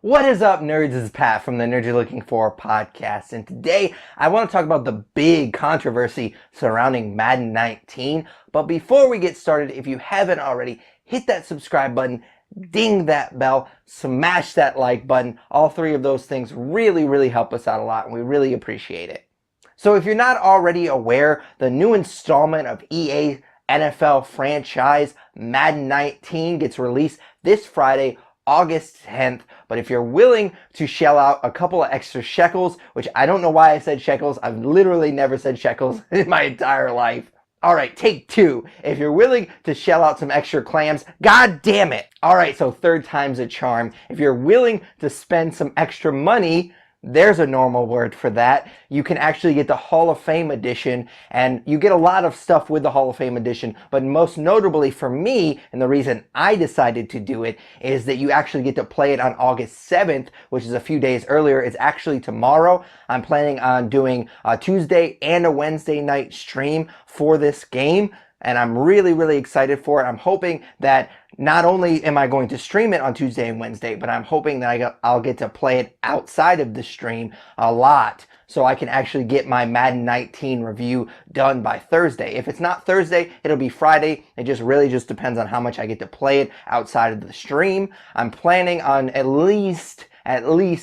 What is up, nerds? This is Pat from the Nerds You're Looking For podcast, and today I want to talk about the big controversy surrounding Madden 19. But before we get started, if you haven't already, hit that subscribe button, ding that bell, smash that like button. All three of those things really help us out a lot, and we really appreciate it. So if you're not already aware, the new installment of EA NFL franchise Madden 19 gets released this Friday, August 10th, but if you're willing to shell out a couple of extra shekels, which I don't know why I said shekels, I've literally never said shekels in my entire life. Alright, take two. If you're willing to shell out some extra clams, god damn it! Alright, so third time's a charm. If you're willing to spend some extra money, there's a normal word for that. You can actually get the Hall of Fame edition, and you get a lot of stuff with the Hall of Fame edition, but most notably for me, and the reason I decided to do it, is that you actually get to play it on August 7th, which is a few days earlier. It's actually tomorrow. I'm planning on doing a Tuesday and a Wednesday night stream for this game, and I'm really excited for it. I'm hoping that not only am I going to stream it on Tuesday and Wednesday, but I'm hoping that I'll get to play it outside of the stream a lot, so I can actually get my Madden 19 review done by Thursday. If it's not Thursday, it'll be Friday. It really just depends on how much I get to play it outside of the stream. I'm planning on at least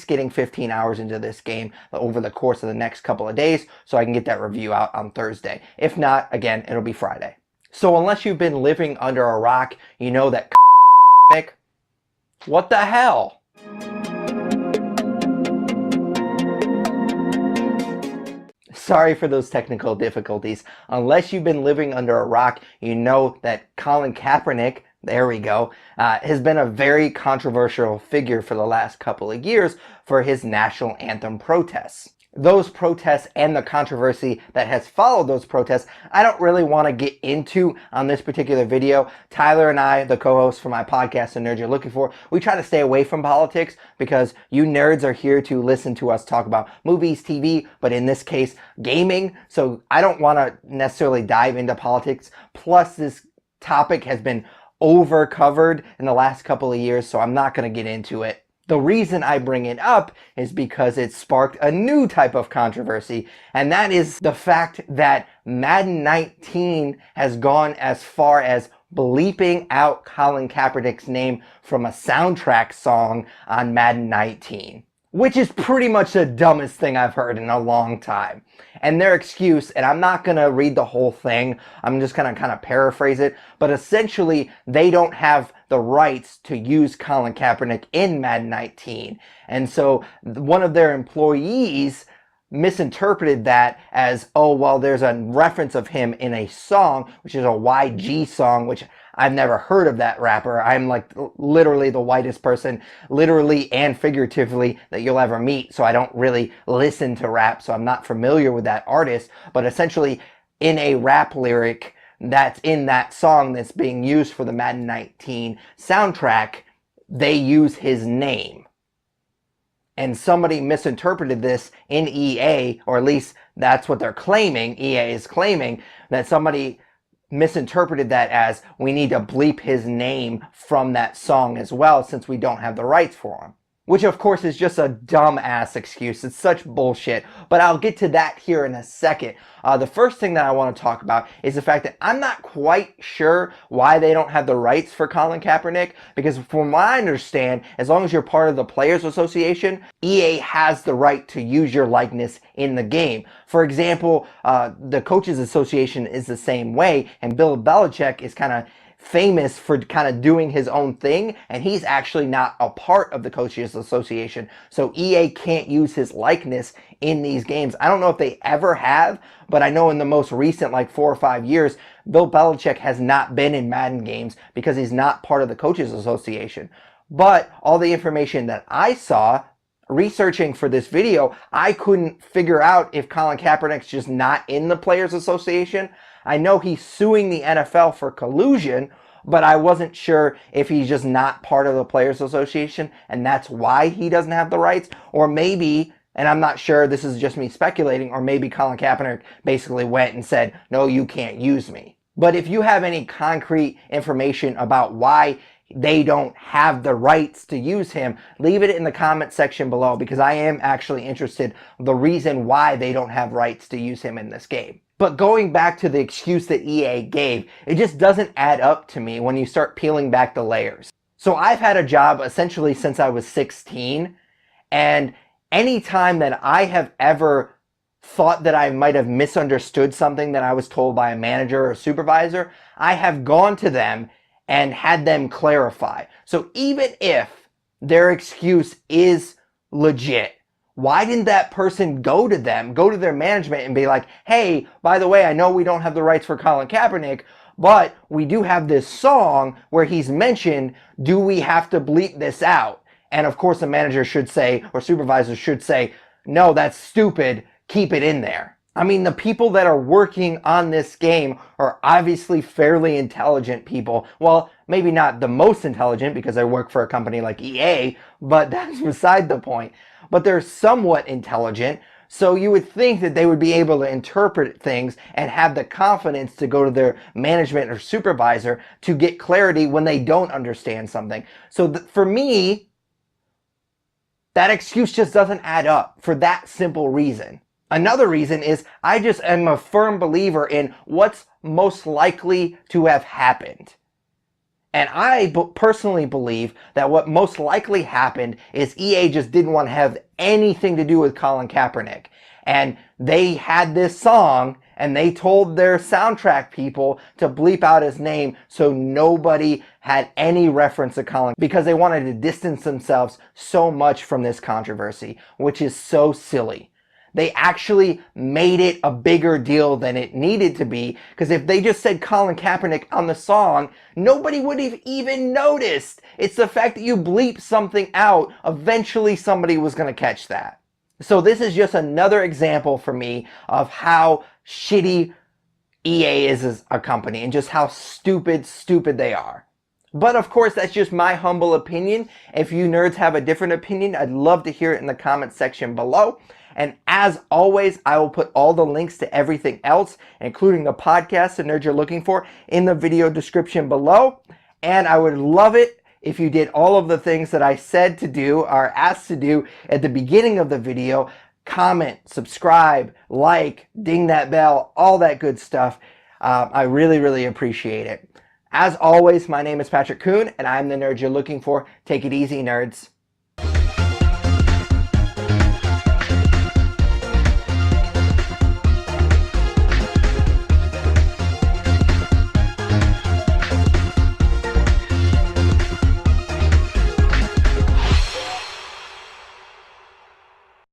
getting 15 hours into this game over the course of the next couple of days, so I can get that review out on Thursday. If not, again, it'll be Friday. So unless you've been living under a rock, you know that what the hell? Sorry for those technical difficulties. Unless you've been living under a rock, you know that Colin Kaepernick, there we go, has been a very controversial figure for the last couple of years for his national anthem protests. Those protests and the controversy that has followed those protests, I don't really want to get into on this particular video. Tyler and I, the co-hosts for my podcast, The Nerds You're Looking For, we try to stay away from politics because you nerds are here to listen to us talk about movies, TV, but in this case, gaming. So I don't want to necessarily dive into politics. Plus, this topic has been over-covered in the last couple of years, so I'm not going to get into it. The reason I bring it up is because it sparked a new type of controversy, and that is the fact that Madden 19 has gone as far as bleeping out Colin Kaepernick's name from a soundtrack song on Madden 19. Which is pretty much the dumbest thing I've heard in a long time. And their excuse, and I'm not going to read the whole thing, I'm just going to kind of paraphrase it, but essentially they don't have the rights to use Colin Kaepernick in Madden 19. And so one of their employees misinterpreted that as, oh, well, there's a reference of him in a song, which is a YG song, which I've never heard of that rapper. I'm like literally the whitest person, literally and figuratively, that you'll ever meet. So I don't really listen to rap, so I'm not familiar with that artist. But essentially, in a rap lyric that's in that song that's being used for the Madden 19 soundtrack, they use his name. And somebody misinterpreted this in EA, or at least that's what they're claiming. EA is claiming that somebody misinterpreted that as, we need to bleep his name from that song as well since we don't have the rights for him. Which of course is just a dumb-ass excuse. It's such bullshit. But I'll get to that here in a second. The first thing that I want to talk about is the fact that I'm not quite sure why they don't have the rights for Colin Kaepernick. Because from what I understand, as long as you're part of the Players Association, EA has the right to use your likeness in the game. For example, the Coaches Association is the same way. And Bill Belichick is kind of famous for kind of doing his own thing, and he's actually not a part of the Coaches Association, so EA can't use his likeness in these games. I don't know if they ever have, but I know in the most recent, like 4 or 5 years, Bill Belichick has not been in Madden games because he's not part of the Coaches Association. But all the information that I saw researching for this video, I couldn't figure out if Colin Kaepernick's just not in the Players Association. I know he's suing the NFL for collusion, but I wasn't sure if he's just not part of the Players Association and that's why he doesn't have the rights. Or maybe, and I'm not sure, this is just me speculating, or maybe Colin Kaepernick basically went and said, no, you can't use me. But if you have any concrete information about why they don't have the rights to use him? Leave it in the comment section below, because I am actually interested in the reason why they don't have rights to use him in this game. But going back to the excuse that EA gave, it just doesn't add up to me when you start peeling back the layers. So I've had a job essentially since I was 16, and any time that I have ever thought that I might have misunderstood something that I was told by a manager or a supervisor, I have gone to them and had them clarify. So even if their excuse is legit, why didn't that person go to them, go to their management and be like, hey, by the way, I know we don't have the rights for Colin Kaepernick, but we do have this song where he's mentioned, do we have to bleep this out? And of course the manager should say, or supervisor should say, no, that's stupid, keep it in there. I mean, the people that are working on this game are obviously fairly intelligent people. Well, maybe not the most intelligent because I work for a company like EA, but that's beside the point. But they're somewhat intelligent, so you would think that they would be able to interpret things and have the confidence to go to their management or supervisor to get clarity when they don't understand something. So for me, that excuse just doesn't add up for that simple reason. Another reason is I just am a firm believer in what's most likely to have happened. And I personally believe that what most likely happened is EA just didn't want to have anything to do with Colin Kaepernick. And they had this song and they told their soundtrack people to bleep out his name so nobody had any reference to Colin, because they wanted to distance themselves so much from this controversy, which is so silly. They actually made it a bigger deal than it needed to be, because if they just said Colin Kaepernick on the song, nobody would have even noticed. It's the fact that you bleep something out, eventually somebody was going to catch that. So this is just another example for me of how shitty EA is as a company and just how stupid they are. But of course, that's just my humble opinion. If you nerds have a different opinion, I'd love to hear it in the comment section below. And as always, I will put all the links to everything else, including the podcast the nerds you're looking for, in the video description below. And I would love it if you did all of the things that I said to do or asked to do at the beginning of the video. Comment, subscribe, like, ding that bell, all that good stuff. I really appreciate it. As always, my name is Patrick Kuhn, and I'm the nerd you're looking for. Take it easy, nerds.